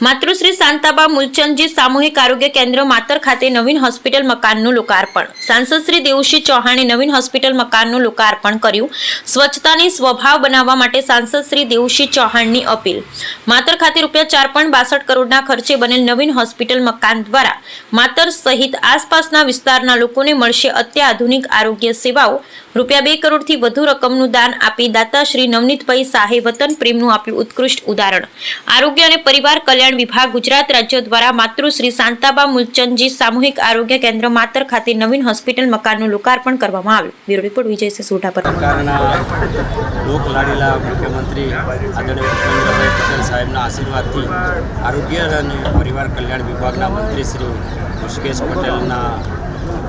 માતૃશ્રી શાંતાબા મૂલચંદજી સામૂહિક આરોગ્ય કેન્દ્ર માતર ખાતે નવીન હોસ્પિટલ મકાનનું લોકાર્પણ। સાંસદ શ્રી દેવુસિંહ ચૌહાણે નવીન હોસ્પિટલ મકાનનું લોકાર્પણ કર્યું। સ્વચ્છતાની સ્વભાવ બનાવવા માટે સાંસદ શ્રી દેવુસિંહ ચૌહાણની અપીલ। માતર ખાતે ₹4.62 કરોડના ખર્ચે બનેલ નવીન હોસ્પિટલ મકાન દ્વારા માતર સહિત આસપાસના વિસ્તારના લોકોને મળશે અત્યાધુનિક આરોગ્ય સેવાઓ। ₹2 કરોડથી વધુ રકમનું દાન આપી દાતા શ્રી નવનીતભાઈ શાહે વતન પ્રેમનું આપ્યું ઉત્કૃષ્ટ ઉદાહરણ। આરોગ્ય અને પરિવાર કલ્યાણ વિભાગ ગુજરાત રાજ્ય દ્વારા માતૃશ્રી શાંતાબા મૂલચંદજી સામૂહિક આરોગ્ય કેન્દ્ર માતર ખાતે નવીન હોસ્પિટલ મકાનનું લોકાર્પણ કરવામાં આવ્યું। Bureau report Vijaysinh Sodha. સરકારના લોકલાડીલા મુખ્યમંત્રી આદરણીય ભૂપેન્દ્રભાઈ પટેલ સાહેબના આશીર્વાદથી આરોગ્ય અને પરિવાર કલ્યાણ વિભાગના મંત્રી શ્રી ઋષિકેશ પટેલના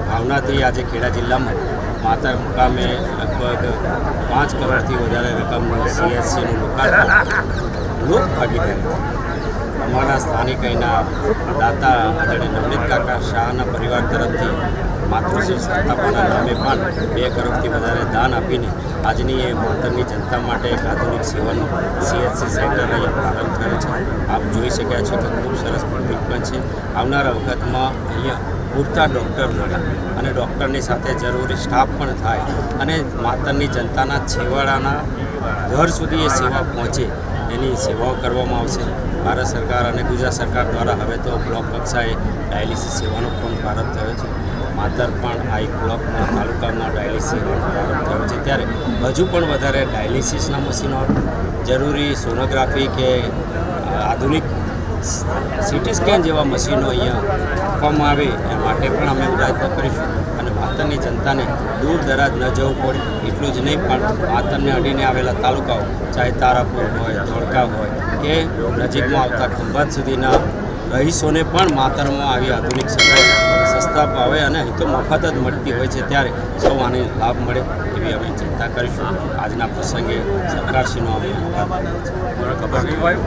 ભાવનાથી આજે ખેડા જિલ્લામાં માતર મુકામે લગભગ 5 કરોડથી વધારે રકમનું CHCનું લોકાર્પણ લોક ભાગીદારી અમારા સ્થાનિક અહીંના દાતા આદરણીય નવનીત કાકા શાહના પરિવાર તરફથી માતૃશ્રી શાંતાબાના નામે પણ 2 કરોડથી વધારે દાન આપીને આજની એ માતરની જનતા માટે એક આધુનિક સેવાનું CHC સેન્ટર અહીંયા પ્રારંભ થયો છે। આપ જોઈ શક્યા છો કે ખૂબ સરસ બિલ્ડિંગ પણ છે। આવનારા વખતમાં અહીંયા પૂરતા ડૉક્ટર મળે અને ડૉક્ટરની સાથે જરૂરી સ્ટાફ પણ થાય અને માતરની જનતાના છેવાડાના ઘર સુધી એ સેવા પહોંચે એની સેવાઓ કરવામાં આવશે। ભારત સરકાર અને ગુજરાત સરકાર દ્વારા હવે તો બ્લોક કક્ષાએ ડાયાલિસિસ સેવાનો પણ પ્રારંભ થયો છે। માતર પણ આ એક બ્લોકમાં તાલુકામાં ડાયાલિસિસ સેવાનો પ્રારંભ થયો છે। ત્યારે હજુ પણ વધારે ડાયાલિસિસના મશીનો જરૂરી સોનોગ્રાફી કે આધુનિક સિટી સ્કેન જેવા મશીનો અહીંયા આપવામાં આવે એ માટે પણ અમે પ્રયત્ન કરીશું અને માતરની જનતાને દૂર દરાજ ન જવું પડે એટલું જ નહીં પણ માતરને અડીને આવેલા તાલુકાઓ ચાહે તારાપુર હોય, ધોળકા હોય કે નજીકમાં આવતા ખંભાત સુધીના રહીશોને પણ માતરમાં આવી આધુનિક સગવડ સસ્તા ભાવે અને અહીં તો મફત જ મળતી હોય છે। ત્યારે સૌ આને લાભ મળે એવી અમે ચિંતા કરીશું। આજના પ્રસંગે સરકારશ્રીનો અમે આભાર માનીએ છીએ।